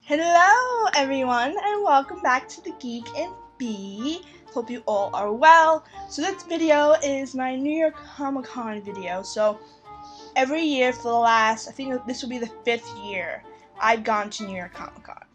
Hello everyone and welcome back to the Geek and Bee. Hope you all are well. So this video is my New York Comic Con video. So every year for the last, I think this will be the 5th year I've gone to New York Comic Con.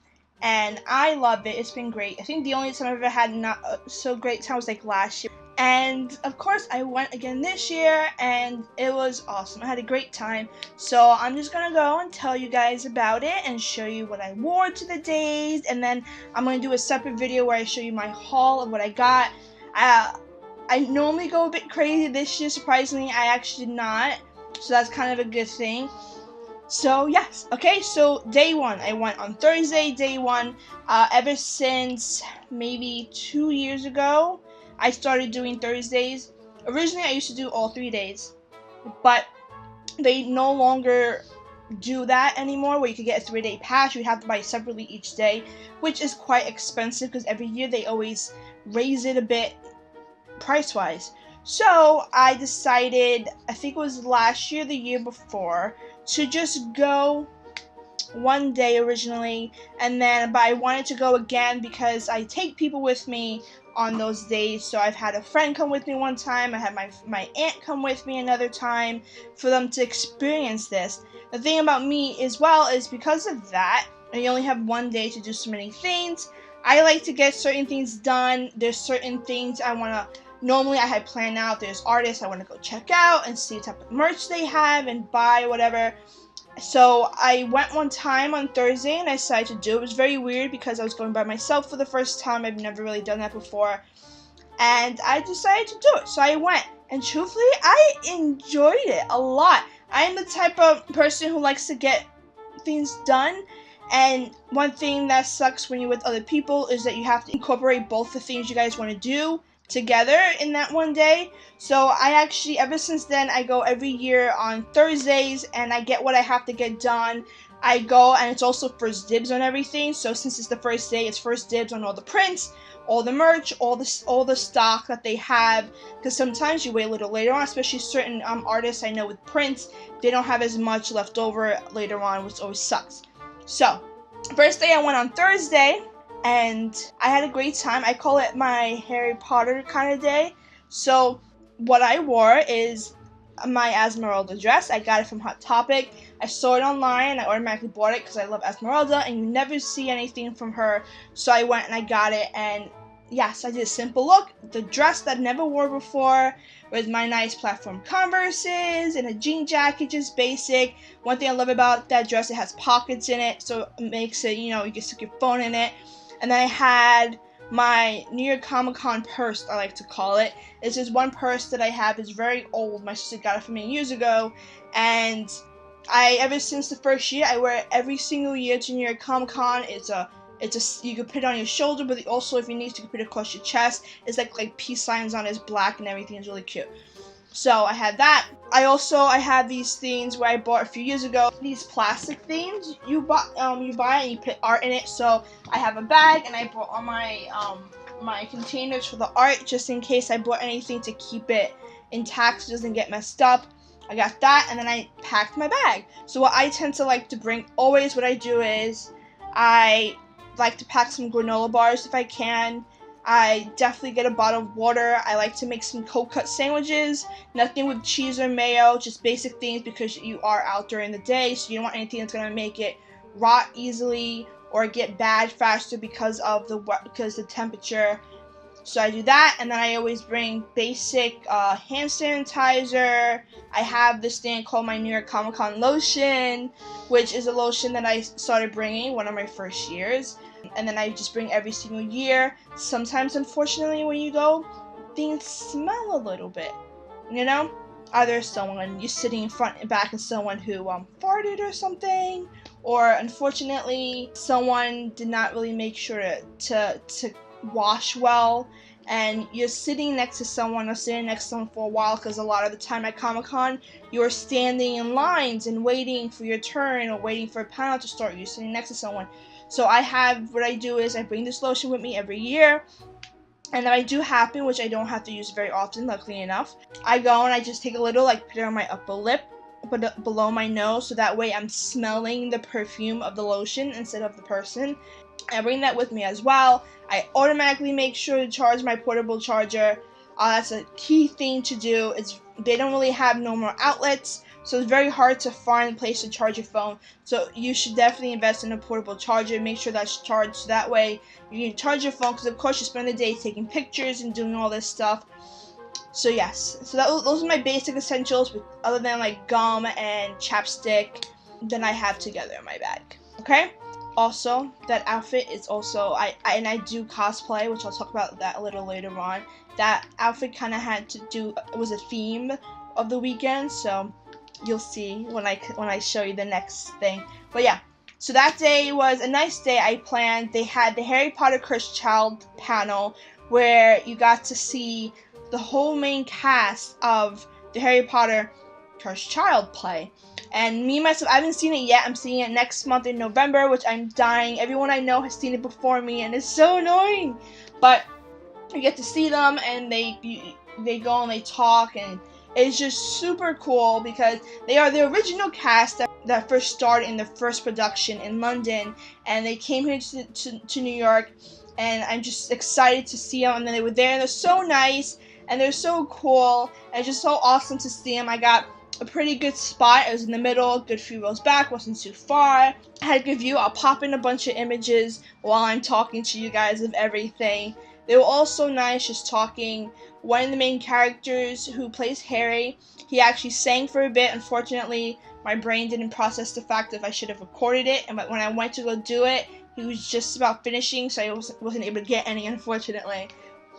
And I love it. It's been great. I think the only time I've ever had not so great time was like last year. And of course I went again this year and it was awesome. I had a great time. So I'm just gonna go and tell you guys about it and show you what I wore to the days, and then I'm gonna do a separate video where I show you my haul of what I got. I normally go a bit crazy. This year, surprisingly, I actually did not. So that's kind of a good thing. So yes, okay, so day one, I went on Thursday, day one. Ever since maybe 2 years ago, I started doing Thursdays. Originally, I used to do all 3 days, but they no longer do that anymore, where you could get a 3-day pass. You have to buy separately each day, which is quite expensive because every year they always raise it a bit price-wise. So I decided, I think it was last year, the year before, to just go one day originally, but I wanted to go again because I take people with me on those days. So I've had a friend come with me one time, I had my aunt come with me another time for them to experience this. The thing about me as well is because of that, I only have one day to do so many things. I like to get certain things done. There's certain things I want to, normally I had planned out. There's artists I want to go check out and see what type of merch they have and buy whatever. So I went one time on Thursday and I decided to do it. It was very weird because I was going by myself for the first time. I've never really done that before. And I decided to do it. So I went. And truthfully, I enjoyed it a lot. I am the type of person who likes to get things done. And one thing that sucks when you're with other people is that you have to incorporate both the things you guys want to do together in that one day. So I actually, ever since then, I go every year on Thursdays and I get what I have to get done. I go, and it's also first dibs on everything. So since it's the first day, it's first dibs on all the prints, all the merch, all the stock that they have, because sometimes you wait a little later on, especially certain artists I know with prints, they don't have as much left over later on, which always sucks. So first day I went on Thursday and I had a great time. I call it my Harry Potter kind of day. So what I wore is my Esmeralda dress. I got it from Hot Topic. I saw it online. I automatically bought it because I love Esmeralda and you never see anything from her. So I went and I got it, and yes, I did a simple look. The dress that I never wore before with my nice platform Converses and a jean jacket, just basic. One thing I love about that dress, it has pockets in it, so it makes it, you can stick your phone in it. And then I had my New York Comic Con purse, I like to call it. This is one purse that I have. It's very old. My sister got it for me years ago, and ever since the first year, I wear it every single year to New York Comic Con. You can put it on your shoulder, but also if you need to, you can put it across your chest. It's like peace signs on it. It's black and everything is really cute. So I had that. I have these things where I bought a few years ago. These plastic things you buy and you put art in it. So I have a bag and I bought all my containers for the art, just in case I bought anything to keep it intact so it doesn't get messed up. I got that, and then I packed my bag. So what I tend to like to bring, always what I do is I like to pack some granola bars if I can. I definitely get a bottle of water. I like to make some cold cut sandwiches. Nothing with cheese or mayo, just basic things because you are out during the day, so you don't want anything that's going to make it rot easily or get bad faster because the temperature. So I do that, and then I always bring basic hand sanitizer. I have this thing called my New York Comic Con lotion, which is a lotion that I started bringing one of my first years. And then I just bring every single year. Sometimes, unfortunately, when you go, things smell a little bit, Either you're sitting in front and back of someone who farted or something, or unfortunately, someone did not really make sure to wash well, and you're sitting next to someone or sitting next to someone for a while, because a lot of the time at Comic-Con, you're standing in lines and waiting for your turn or waiting for a panel to start. You're sitting next to someone. So what I do is I bring this lotion with me every year, and then I do happen, which I don't have to use very often, luckily enough. I go and I just take a little, put it on my upper lip, below my nose, so that way I'm smelling the perfume of the lotion instead of the person. I bring that with me as well. I automatically make sure to charge my portable charger. That's a key thing to do. They don't really have no more outlets, so it's very hard to find a place to charge your phone. So you should definitely invest in a portable charger. Make sure that's charged, so that way you can charge your phone, because of course you spend the day taking pictures and doing all this stuff. So yes, so those are my basic essentials, other than like gum and chapstick, then I have together in my bag. Okay? Also, that outfit is also, I do cosplay, which I'll talk about that a little later on. That outfit kind of had to do, it was a theme of the weekend, so you'll see when I show you the next thing. But yeah, so that day was a nice day. I planned, they had the Harry Potter Cursed Child panel, where you got to see the whole main cast of the Harry Potter Cursed Child play. And me, myself, I haven't seen it yet. I'm seeing it next month in November, which I'm dying. Everyone I know has seen it before me, and it's so annoying. But you get to see them, and they go and they talk, and it's just super cool, because they are the original cast that first started in the first production in London, and they came here to New York, and I'm just excited to see them. And then they were there, and they're so nice, and they're so cool, and it's just so awesome to see them. I got a pretty good spot. It was in the middle, good few rows back, wasn't too far. I had a good view. I'll pop in a bunch of images while I'm talking to you guys of everything. They were all so nice, just talking. One of the main characters who plays Harry, he actually sang for a bit. Unfortunately, my brain didn't process the fact that I should have recorded it, and when I went to go do it, he was just about finishing, so I wasn't able to get any, unfortunately.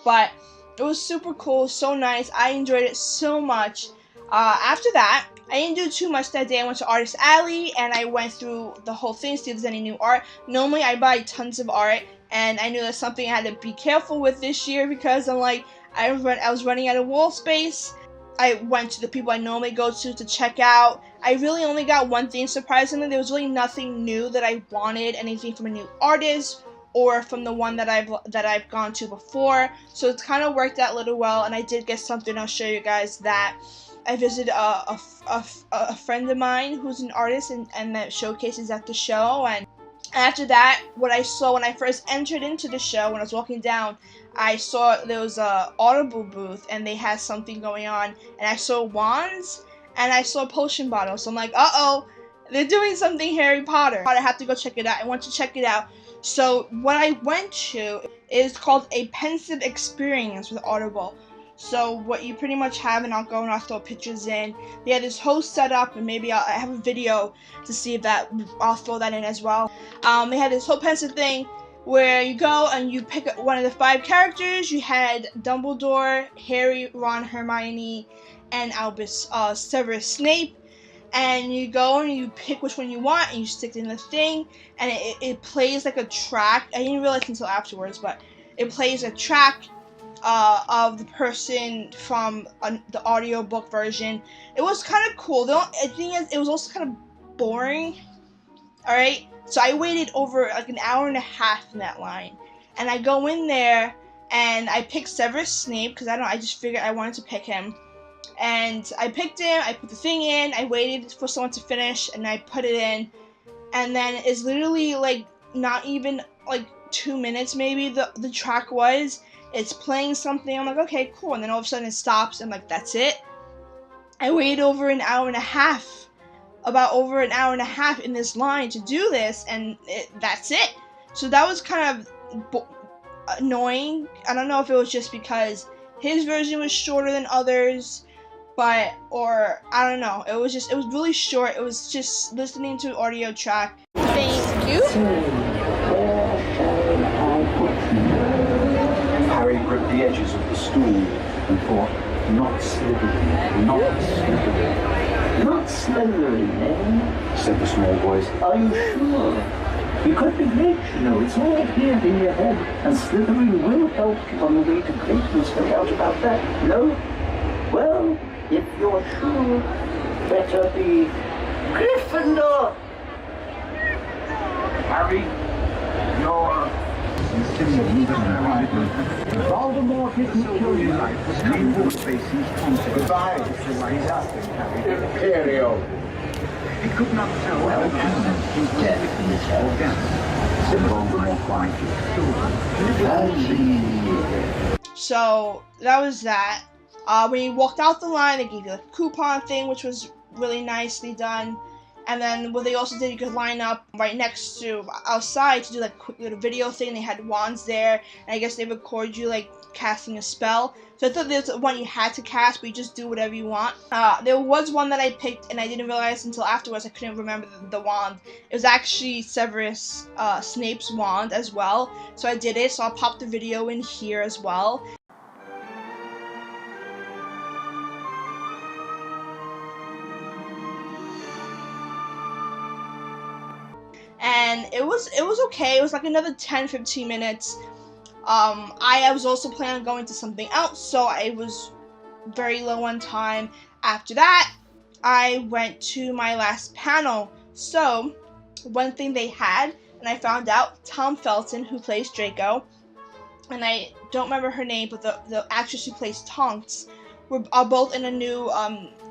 But it was super cool, so nice. I enjoyed it so much. After that, I didn't do too much that day. I went to Artist Alley, and I went through the whole thing, see if there's any new art. Normally, I buy tons of art, and I knew that's something I had to be careful with this year, because I'm like, I was running out of wall space. I went to the people I normally go to check out. I really only got one thing, surprisingly. There was really nothing new that I wanted, anything from a new artist, or from the one that I've gone to before. So it's kind of worked out a little well, and I did get something. I'll show you guys that. I visited a friend of mine who's an artist, and that showcases at the show. And after that, what I saw when I first entered into the show, when I was walking down, I saw there was a Audible booth, and they had something going on, and I saw wands, and I saw potion bottles. So I'm like, uh-oh, they're doing something Harry Potter. I have to go check it out. I want to check it out. So what I went to is called a pensive experience with Audible. So what you pretty much have, and I'll go and I'll throw pictures in. They had this whole setup, and maybe I have a video to see if I'll throw that in as well. They had this whole pensive thing where you go and you pick one of the 5 characters. You had Dumbledore, Harry, Ron, Hermione, and Albus Severus Snape. And you go and you pick which one you want, and you stick it in the thing, and it plays like a track. I didn't realize until afterwards, but it plays a track of the person from the audiobook version. It was kind of cool. The thing is, it was also kind of boring. Alright? So I waited over like an hour and a half in that line. And I go in there, and I picked Severus Snape, because I just figured I wanted to pick him. And I picked him, I put the thing in, I waited for someone to finish, and I put it in. And then it's literally like not even like 2 minutes maybe the track was. It's playing something. I'm like, okay, cool. And then all of a sudden it stops. I'm like, that's it? I waited over an hour and a half. About over an hour and a half in this line to do this, and that's it. So that was kind of annoying. I don't know if it was just because his version was shorter than others, or I don't know. It was really short. It was just listening to an audio track. Thank you. Harry gripped the edges of the stool and thought, not slippery, not slippery. Not slithering, eh? Said the small voice. Are you sure? You could be great, you know. It's all here in your head, and slithering will help you on the way to greatness. No doubt about that. No? Well, if you're sure, better be Gryffindor. Harry, you're Voldemort didn't kill you. Goodbye. Imperial. He could not tell well, death is all death. So that was that. When you walked out the line, they gave you a coupon thing, which was really nicely done. And then what they also did, you could line up right next to outside to do like a quick little video thing. They had wands there, and I guess they record you like casting a spell. So I thought there's one you had to cast, but you just do whatever you want. There was one that I picked, and I didn't realize until afterwards I couldn't remember the wand. It was actually Severus Snape's wand as well. So I did it, so I'll pop the video in here as well. And it was okay. It was like another 10-15 minutes. I was also planning on going to something else, so I was very low on time. After that, I went to my last panel. So one thing they had, and I found out, Tom Felton, who plays Draco, and I don't remember her name, but the actress who plays Tonks, are both in a new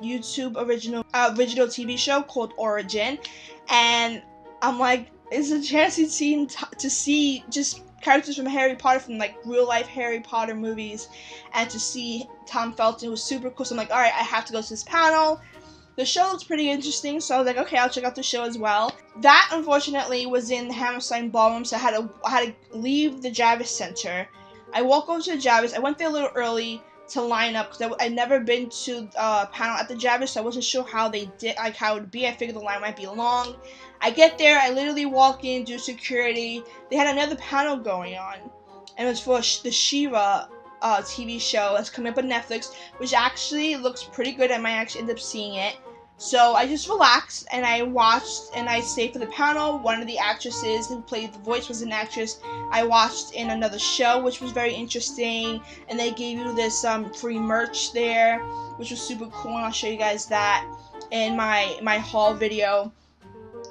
YouTube original TV show called Origin. And I'm like, it's a chance to see just characters from Harry Potter, from like real life Harry Potter movies, and to see Tom Felton was super cool. So I'm like, all right, I have to go to this panel. The show looks pretty interesting, so I was like, okay, I'll check out the show as well. That unfortunately was in the Hammerstein Ballroom, so I had to leave the Jarvis Center. I walked over to the Jarvis. I went there a little early to line up because I'd never been to a panel at the Jarvis, so I wasn't sure how it would be. I figured the line might be long. I get there, I literally walk in, do security. They had another panel going on, and it was for the She-Ra TV show that's coming up on Netflix, which actually looks pretty good. I might actually end up seeing it. So I just relaxed and I watched and I stayed for the panel. One of the actresses who played the voice was an actress I watched in another show, which was very interesting. And they gave you this free merch there, which was super cool, and I'll show you guys that in my haul video.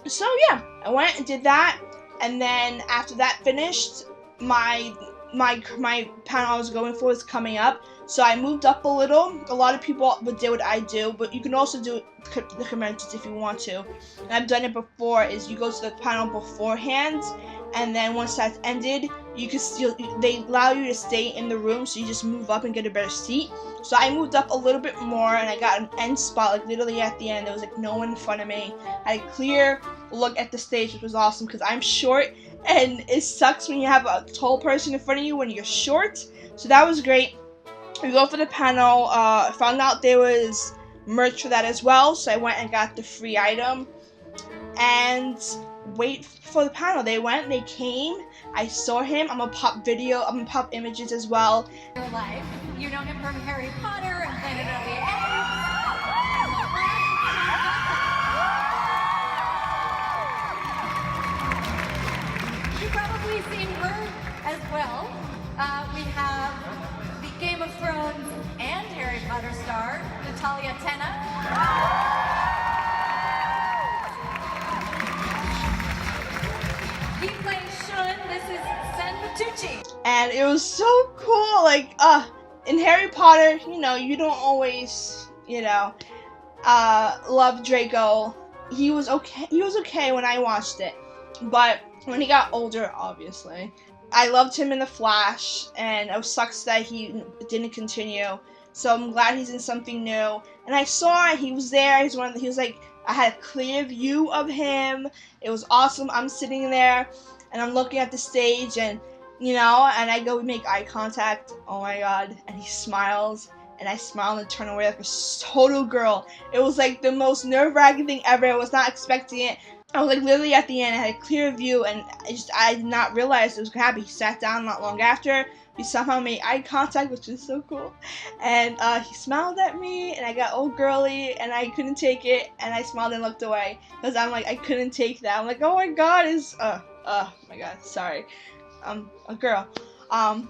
So yeah, I went and did that, and then after that finished, my panel I was going for is coming up, so I moved up a little. A lot of people would do what I do, but you can also do the conventions if you want to. And I've done it before. Is you go to the panel beforehand, and then once that's ended, you can they allow you to stay in the room, so you just move up and get a better seat. So I moved up a little bit more, and I got an end spot, like literally at the end. There was like no one in front of me. I had a clear look at the stage, which was awesome because I'm short, and it sucks when you have a tall person in front of you when you're short. So that was great. We go for the panel. Found out there was merch for that as well, so I went and got the free item. And wait for the panel. They went, they came, I saw him. I'm gonna pop images as well. Your life. You know him from Harry Potter and Planet of the Apes. You've probably seen her as well. We have the Game of Thrones and Harry Potter star, Natalia Tena. He plays Shun. This is Sen Matucci. And it was so cool. Like, in Harry Potter, you don't always, love Draco. He was okay when I watched it, but when he got older, obviously, I loved him in The Flash, and it sucks that he didn't continue. So I'm glad he's in something new. And I saw he was there. He was like, I had a clear view of him. It was awesome. I'm sitting there, and I'm looking at the stage, and and I go make eye contact. Oh my god! And he smiles, and I smile and turn away like a total girl. It was like the most nerve-wracking thing ever. I was not expecting it. I was like literally at the end. I had a clear view, and I did not realize it was gonna happen. He sat down not long after. We somehow made eye contact, which is so cool. And he smiled at me, and I got all girly, and I couldn't take it, and I smiled and looked away because I'm like, I couldn't take that. I'm like, oh my god, my god, sorry, a girl.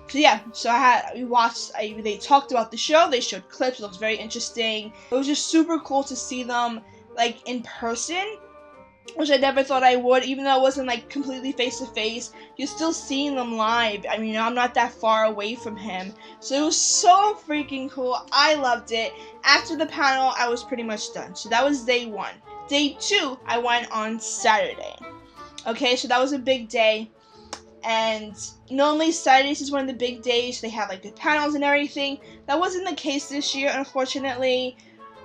So yeah, they talked about the show. They showed clips. It looks very interesting. It was just super cool to see them like in person. which I never thought I would, even though it wasn't like completely face to face. You're still seeing them live. I mean, I'm not that far away from him, so it was so freaking cool. I loved it. After the panel, I was pretty much done. So that was day 1. Day 2, I went on Saturday. Okay, so that was a big day. And normally Saturdays is one of the big days. They have like good panels and everything. That wasn't the case this year, unfortunately.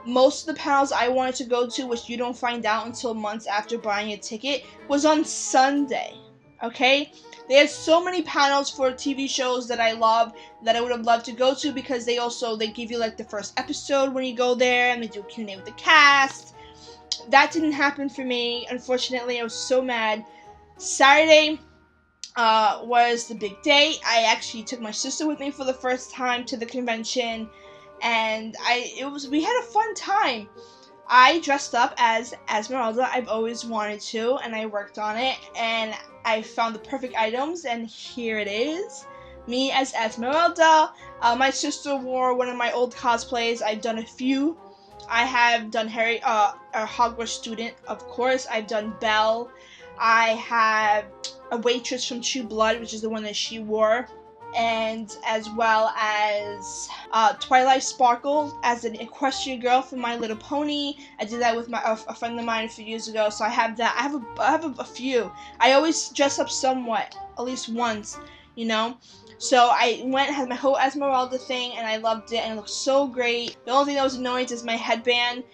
Most of the panels I wanted to go to, which you don't find out until months after buying a ticket, was on Sunday. Okay? They had so many panels for TV shows that I love, that I would have loved to go to, because they give you like the first episode when you go there, and they do a Q&A with the cast. That didn't happen for me, unfortunately. I was so mad. Saturday was the big day. I actually took my sister with me for the first time to the convention, and we had a fun time. I dressed up as Esmeralda. I've always wanted to, and I worked on it, and I found the perfect items, and here it is. Me as Esmeralda. My sister wore one of my old cosplays. I've done a few. I have done Harry, a Hogwarts student, of course. I've done Belle. I have a waitress from True Blood, which is the one that she wore, and as well as Twilight Sparkle as an equestrian girl from My Little Pony. I did that with a friend of mine a few years ago, so I have that. I have a few. I always dress up somewhat, at least once, you know. So I went, had my whole Esmeralda thing, and I loved it, and it looked so great. The only thing that was annoying is my headband.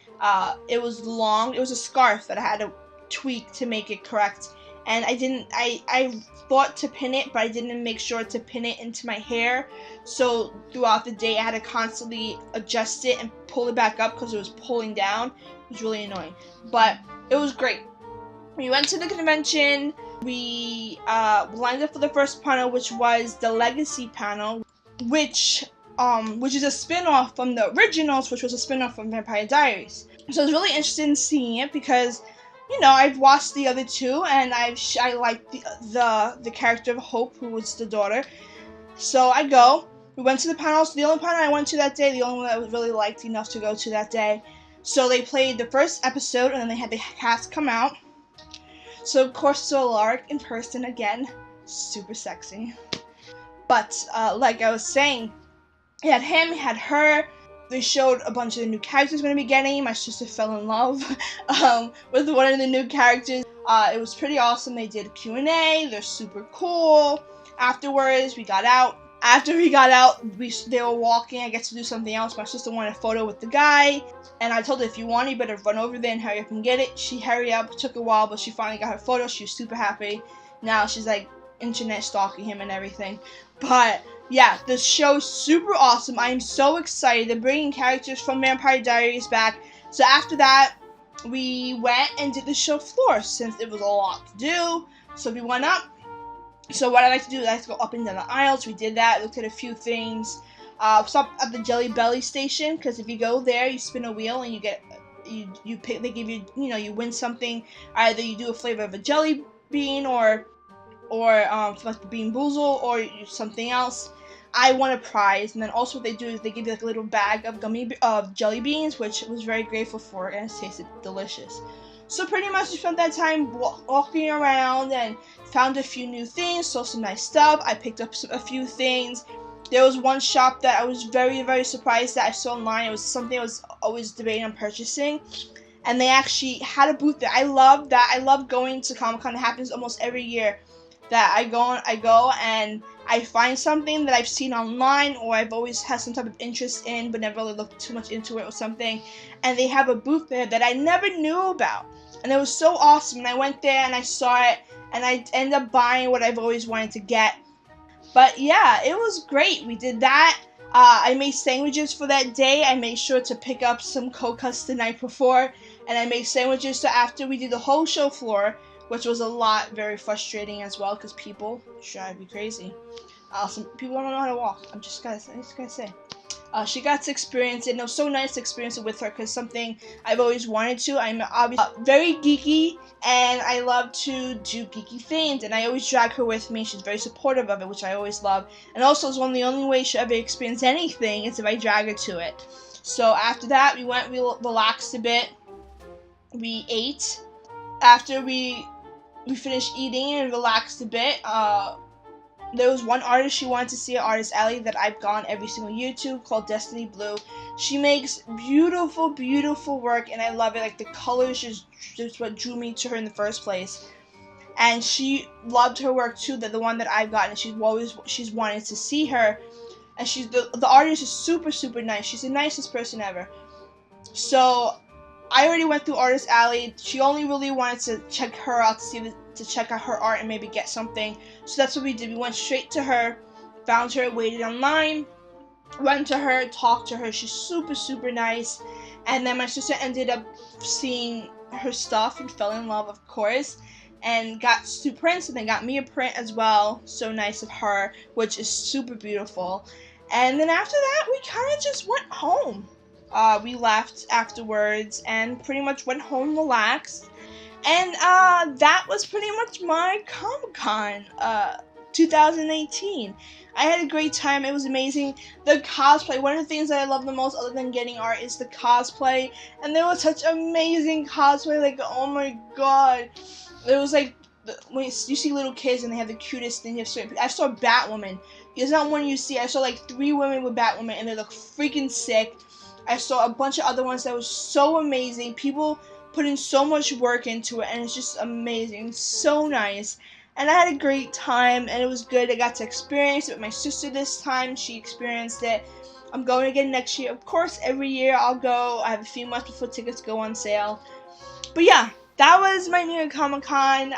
It was long. It was a scarf that I had to tweak to make it correct, and I thought to pin it, but I didn't make sure to pin it into my hair, so throughout the day I had to constantly adjust it and pull it back up because it was pulling down. It was really annoying, but it was great. We went to the convention. We lined up for the first panel, which was the Legacy panel, which is a spin-off from the originals, which was a spin-off from Vampire Diaries. So I was really interested in seeing it because, you know, I've watched the other two, and I like the character of Hope, who was the daughter. So I go. We went to the panels. The only panel I went to that day, the only one I was really liked enough to go to that day. So they played the first episode, and then they had the cast come out. So of course, saw Alaric in person again, super sexy. But like I was saying, it had him, it had her. They showed a bunch of the new characters we're going to be getting. My sister fell in love with one of the new characters. It was pretty awesome. They did a Q&A. They're super cool. Afterwards, we got out. After we got out, they were walking. I get to do something else. My sister wanted a photo with the guy. And I told her, if you want, you better run over there and hurry up and get it. She hurried up. It took a while, but she finally got her photo. She was super happy. Now she's like internet stalking him and everything. But yeah, the show's super awesome. I am so excited. They're bringing characters from Vampire Diaries back. So after that, we went and did the show floor since it was a lot to do. So we went up. So what I like to do is I like to go up and down the aisles. We did that. Looked at a few things. Stopped at the Jelly Belly station, because if you go there, you spin a wheel and you get you pick. They give you, you know, you win something. Either you do a flavor of a jelly bean or like the Bean Boozle or something else. I won a prize, and then also what they do is they give you like a little bag of jelly beans, which I was very grateful for, and it tasted delicious. So pretty much we spent that time walking around and found a few new things, saw some nice stuff. I picked up a few things. There was one shop that I was very, very surprised that I saw online. It was something I was always debating on purchasing, and they actually had a booth there. I love that. I love going to Comic-Con. It happens almost every year that I go and I find something that I've seen online or I've always had some type of interest in but never really looked too much into it or something, and they have a booth there that I never knew about, and it was so awesome. And I went there and I saw it, and I ended up buying what I've always wanted to get. But yeah, it was great. We did that. I made sandwiches for that day. I made sure to pick up some cold cuts the night before, and I made sandwiches. So after we did the whole show floor, which was a lot, very frustrating as well, because people drive me crazy. Some people don't know how to walk. I just gotta say. She got to experience it, and it was so nice to experience it with her, because something I've always wanted to. I'm obviously very geeky, and I love to do geeky things, and I always drag her with me. She's very supportive of it, which I always love. And also, it's one of the only ways she'll ever experience anything is if I drag her to it. So after that, we relaxed a bit. We ate. after we finished eating and relaxed a bit, there was one artist she wanted to see, Artist Alley, that I've gone every single year to, called Destiny Blue. She makes beautiful, beautiful work, and I love it. Like, the colors just what drew me to her in the first place. And she loved her work too, the one that I've gotten. She's wanted to see her, and the artist is super, super nice. She's the nicest person ever. So I already went through Artist Alley. She only really wanted to check her out to check out her art and maybe get something. So that's what we did. We went straight to her, found her, waited online, went to her, talked to her. She's super, super nice. And then my sister ended up seeing her stuff and fell in love, of course, and got 2 prints, and then got me a print as well. So nice of her, which is super beautiful. And then after that, we kind of just went home. We left afterwards and pretty much went home relaxed. And that was pretty much my Comic-Con 2018. I had a great time. It was amazing. The cosplay, one of the things that I love the most other than getting art is the cosplay. And there was such amazing cosplay. Like, oh my god. It was like, when you see little kids and they have the cutest thing. I saw Batwoman. It's not one you see. I saw like 3 women with Batwoman and they look freaking sick. I saw a bunch of other ones that was so amazing. People put in so much work into it, and it's just amazing. So nice. And I had a great time, and it was good. I got to experience it with my sister this time. She experienced it. I'm going again next year. Of course, every year I'll go. I have a few months before tickets go on sale. But yeah, that was my New York Comic-Con.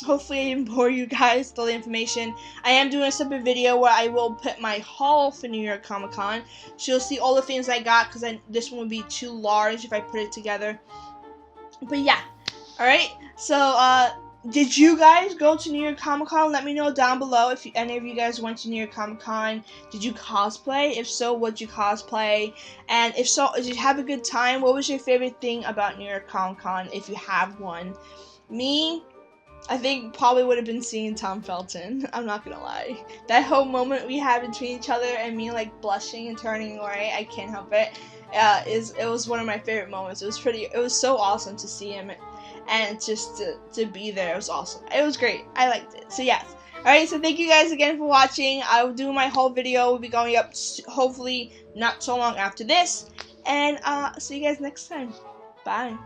Hopefully I didn't bore you guys with all the information. I am doing a separate video where I will put my haul for New York Comic-Con. So you'll see all the things I got, because this one would be too large if I put it together. But yeah, alright, so did you guys go to New York Comic-Con? Let me know down below if any of you guys went to New York Comic-Con. Did you cosplay? If so, what'd you cosplay? And if so, did you have a good time? What was your favorite thing about New York Comic-Con, if you have one? Me, I think probably would have been seeing Tom Felton. I'm not gonna lie. That whole moment we had between each other and me like blushing and turning away, I can't help it. It was one of my favorite moments. It was so awesome to see him, and just to be there. It was awesome. It was great. I liked it. So yes. Alright, so thank you guys again for watching. I will do my whole video. Will be going up hopefully not so long after this. And see you guys next time. Bye.